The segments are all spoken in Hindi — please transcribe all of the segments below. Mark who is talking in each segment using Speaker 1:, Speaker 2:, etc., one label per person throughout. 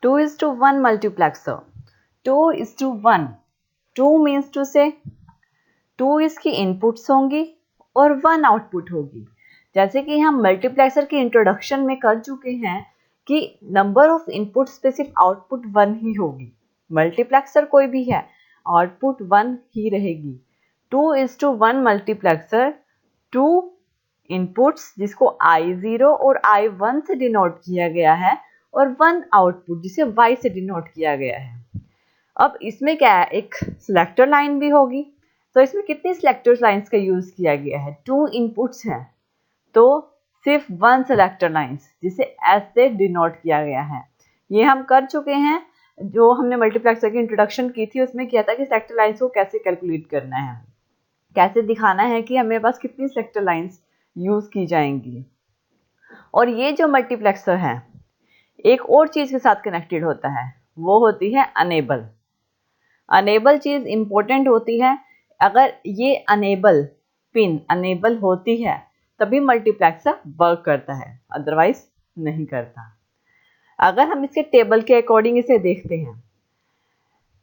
Speaker 1: 2:1 multiplexer. 2:1. 2 means to say 2 इसकी इनपुट्स होंगी और 1 आउटपुट होगी। जैसे कि हम मल्टीप्लेक्सर के इंट्रोडक्शन में कर चुके हैं कि नंबर ऑफ इनपुट्स पे सिर्फ आउटपुट 1 ही होगी। मल्टीप्लेक्सर कोई भी है, आउटपुट 1 ही रहेगी। 2:1 मल्टीप्लेक्सर, 2 इनपुट्स जिसको I0 और I1 से डिनोट किया गया है और 1 आउटपुट जिसे Y से डिनोट किया गया है। अब इसमें क्या है, एक सिलेक्टर लाइन भी होगी। तो इसमें कितनी सिलेक्टर लाइंस का यूज किया गया है? 2 इनपुट्स हैं तो सिर्फ 1 सिलेक्टर लाइंस जिसे S से डिनोट किया गया है। ये हम कर चुके हैं, जो हमने मल्टीप्लेक्सर की इंट्रोडक्शन की थी उसमें किया था कि सिलेक्टर लाइंस को कैसे कैलकुलेट करना है, कैसे दिखाना है कि हमें पास कितनी सिलेक्टर लाइंस यूज की जाएंगी। और ये जो मल्टीप्लेक्सर है एक और चीज के साथ कनेक्टेड होता है, वो होती है अनेबल। अनेबल चीज इंपॉर्टेंट होती है। अगर ये अनेबल पिन अनेबल होती है तभी मल्टीप्लेक्सर वर्क करता है, अदरवाइज नहीं करता। अगर हम इसके टेबल के अकॉर्डिंग इसे देखते हैं,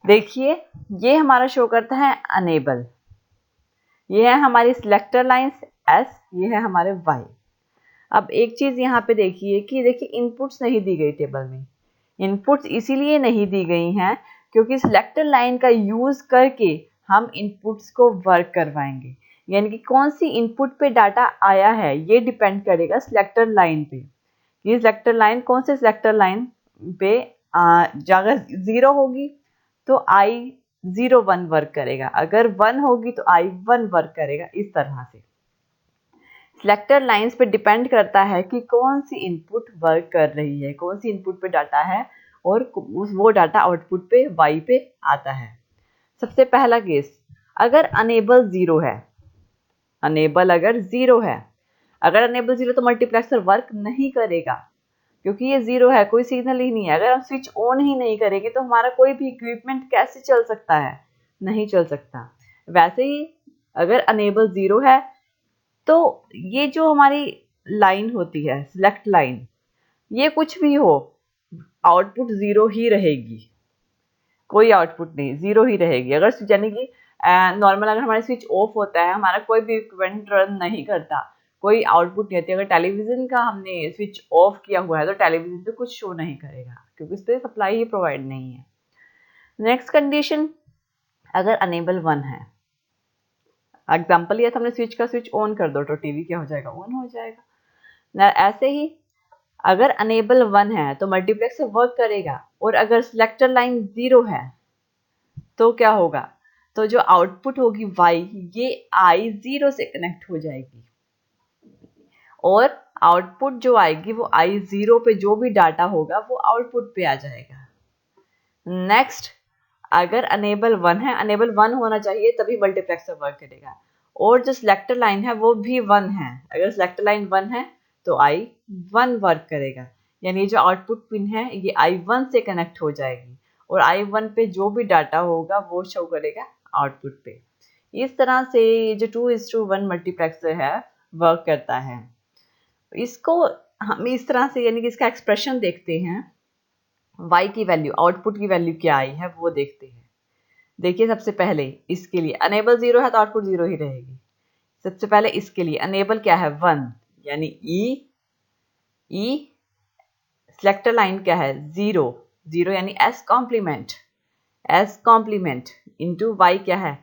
Speaker 1: देखिए ये हमारा शो करता है अनेबल, ये है हमारी सिलेक्टर लाइंस S, ये है हमारे Y। अब एक चीज यहाँ पे देखिए कि देखिए इनपुट्स नहीं दी गई टेबल में। इनपुट्स इसीलिए नहीं दी गई हैं क्योंकि सिलेक्टर लाइन का यूज करके हम इनपुट्स को वर्क करवाएंगे। यानी कि कौन सी इनपुट पे डाटा आया है ये डिपेंड करेगा सिलेक्टर लाइन पे। ये सिलेक्टर लाइन कौन से सिलेक्टर लाइन पे अगर 0 होगी तो I01 वर्क करेगा, अगर 1 होगी तो I1 वर्क करेगा। इस तरह से सिलेक्टर लाइंस पे डिपेंड करता है कि कौन सी इनपुट वर्क कर रही है, कौन सी इनपुट पे डाटा है और वो डाटा आउटपुट पे Y पे आता है। सबसे पहला केस, अगर अनेबल 0 है, अनेबल अगर 0 है, अगर अनेबल 0 तो मल्टीप्लेक्सर वर्क नहीं करेगा क्योंकि ये 0 है, कोई सिग्नल ही नहीं है। अगर हम स्विच ऑन ही नहीं करेंगे तो हमारा कोई भी इक्विपमेंट कैसे चल सकता है? नहीं चल सकता। वैसे ही अगर अनेबल 0 है तो ये जो हमारी लाइन होती है सिलेक्ट लाइन, ये कुछ भी हो आउटपुट 0 ही रहेगी, कोई आउटपुट नहीं, 0 ही रहेगी। अगर यानी कि नॉर्मल अगर हमारा स्विच ऑफ होता है, हमारा कोई भी इक्विपमेंट रन नहीं करता, कोई आउटपुट नहीं आती। अगर टेलीविजन का हमने स्विच ऑफ किया हुआ है तो टेलीविजन पे कुछ शो नहीं करेगा क्योंकि उस पर सप्लाई ही प्रोवाइड नहीं है। नेक्स्ट कंडीशन, अगर अनेबल 1 है, एग्जाम्पल लिया था हमने स्विच का, स्विच ऑन कर दो तो टीवी क्या हो जाएगा? ऑन हो जाएगा। ऐसे ही अगर अनेबल 1 है तो मल्टीप्लेक्सर वर्क करेगा और अगर सिलेक्टर लाइन 0 है तो क्या होगा? तो जो आउटपुट होगी Y ये I0 से कनेक्ट हो जाएगी और आउटपुट जो आएगी वो I0 पे जो भी डाटा होगा वो आउटपुट पे आ जाएगा। नेक्स्ट, अगर अनेबल 1 है, अनेबल 1 होना चाहिए तभी मल्टीप्लेक्सर वर्क करेगा और जो सिलेक्टर लाइन है वो भी 1 है। अगर सिलेक्टर लाइन 1 है तो I1 वर्क करेगा, यानी जो आउटपुट पिन है ये I1 से कनेक्ट हो जाएगी और I1 पे जो भी डाटा होगा वो शो करेगा आउटपुट पे। इस तरह से जो 2:1 मल्टीप्लेक्सर है वर्क करता है। इसको हम इस तरह से यानी कि इसका एक्सप्रेशन देखते हैं, Y की वैल्यू, आउटपुट की वैल्यू क्या आई है वो देखते हैं। देखिए सबसे पहले इसके लिए अनेबल 0 है तो आउटपुट 0 ही रहेगी। सबसे पहले इसके लिए अनेबल क्या है? 1, यानी ई सिलेक्टर लाइन क्या है? 0 यानी S कॉम्प्लीमेंट इंटू Y क्या है?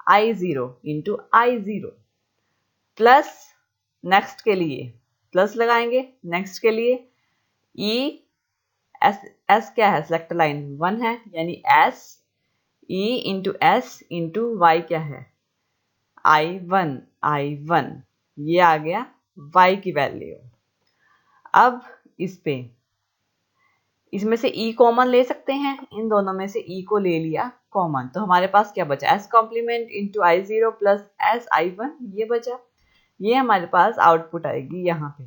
Speaker 1: I0 into I0 plus, next के लिए प्लस लगाएंगे, नेक्स्ट के लिए S क्या है? सिलेक्टर लाइन 1 है यानी S E into S into Y क्या है? I1 ये आ गया Y की वैल्यू। अब इसमें से E कॉमन ले सकते हैं, इन दोनों में से E को ले लिया कॉमन तो हमारे पास क्या बचा? S complement into I0 plus S I1 ये बचा। ये हमारे पास आउटपुट आएगी यहाँ पे।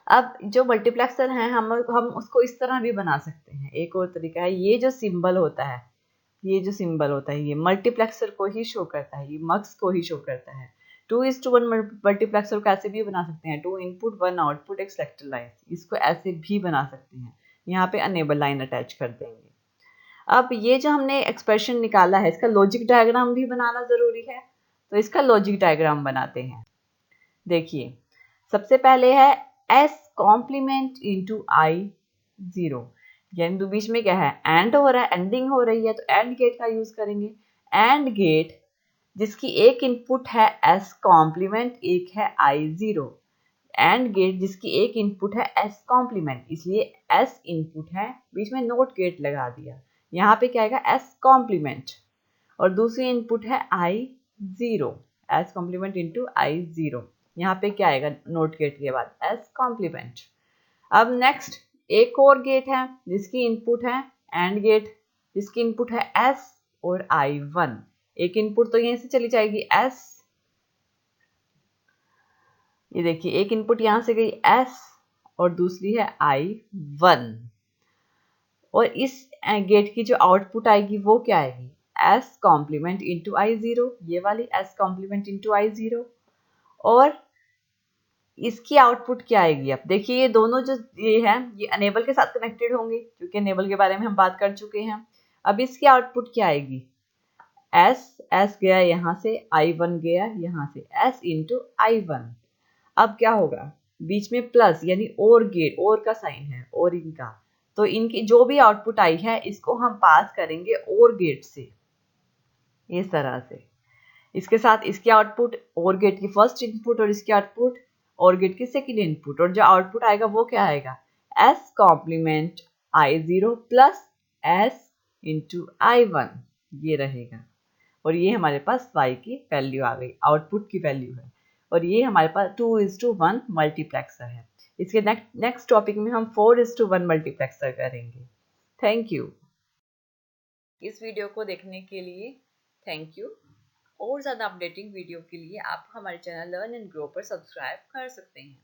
Speaker 1: अब जो मल्टीप्लेक्सर है हम उसको इस तरह भी बना सकते हैं। एक और तरीका है, ये जो सिंबल होता है ये मल्टीप्लेक्सर को ही शो करता है, ये मक्स को ही शो करता है। 2:1 मल्टीप्लेक्सर को ऐसे भी बना सकते हैं, 2 इनपुट 1 आउटपुट एक सिलेक्टर लाइन, इसको ऐसे भी बना सकते हैं। यहाँ पे अनेबल लाइन अटैच कर देंगे। अब ये जो हमने एक्सप्रेशन निकाला है इसका लॉजिक डायग्राम भी बनाना ज़रूरी है, तो इसका लॉजिक डायग्राम बनाते हैं। देखिए सबसे पहले है s कॉम्प्लीमेंट इंटू आई 0, यानी तो बीच में क्या है एंड हो रहा है, एंडिंग हो रही है, तो एंड गेट का यूज़ करेंगे। एंड गेट जिसकी एक इनपुट है s कॉम्प्लीमेंट, एक है i0। एंड गेट जिसकी एक इनपुट है s कॉम्प्लीमेंट, इसलिए s इनपुट है, बीच में नोट गेट लगा दिया। यहाँ पे क्या आएगा s कॉम्प्लीमेंट, और दूसरी इनपुट है i0, s complement into i0। यहाँ पे क्या आएगा नोट गेट के बाद s कॉम्प्लीमेंट। अब नेक्स्ट एक और गेट है जिसकी इनपुट है एंड गेट, जिसकी इनपुट है s और i1। एक इनपुट तो यहीं से चली जाएगी s, ये देखिए एक इनपुट यहाँ से गई s और दूसरी है i1, और इस गेट की जो आउटपुट आएगी वो क्या आएगी s कॉम्प्लीमेंट इंटू i0, ये वाली s कॉम्प्लीमेंट इंटू i0। और इसकी आउटपुट क्या आएगी, अब देखिए ये दोनों जो ये है ये अनेबल के साथ कनेक्टेड होंगे, क्योंकि अनेबल के बारे में हम बात कर चुके हैं। अब इसकी आउटपुट क्या आएगी s गया यहाँ से, i1 गया यहाँ से, s इंटू i1। अब क्या होगा बीच में प्लस यानी और गेट, और का साइन है और इनका, तो इनकी जो भी आउटपुट आई है इसको हम पास करेंगे और गेट से, इस तरह से। इसके साथ इसकी आउटपुट और गेट की फर्स्ट इनपुट और इसकी आउटपुट और गेट की सेकंड इनपुट, और जो आउटपुट आएगा वो क्या आएगा s complement i0 plus s into i1, ये रहेगा। और ये हमारे पास y की वैल्यू आ गई, आउटपुट की वैल्यू है। और ये हमारे पास 2:1 मल्टीप्लेक्सर है। इसके नेक्स्ट टॉपिक में हम 4:1 मल्टीप्लेक्सर करेंगे। Thank you. इस वीडियो को देखने के लिए थैंक यू। और ज़्यादा अपडेटिंग वीडियो के लिए आप हमारे चैनल लर्न एंड ग्रो पर सब्सक्राइब कर सकते हैं।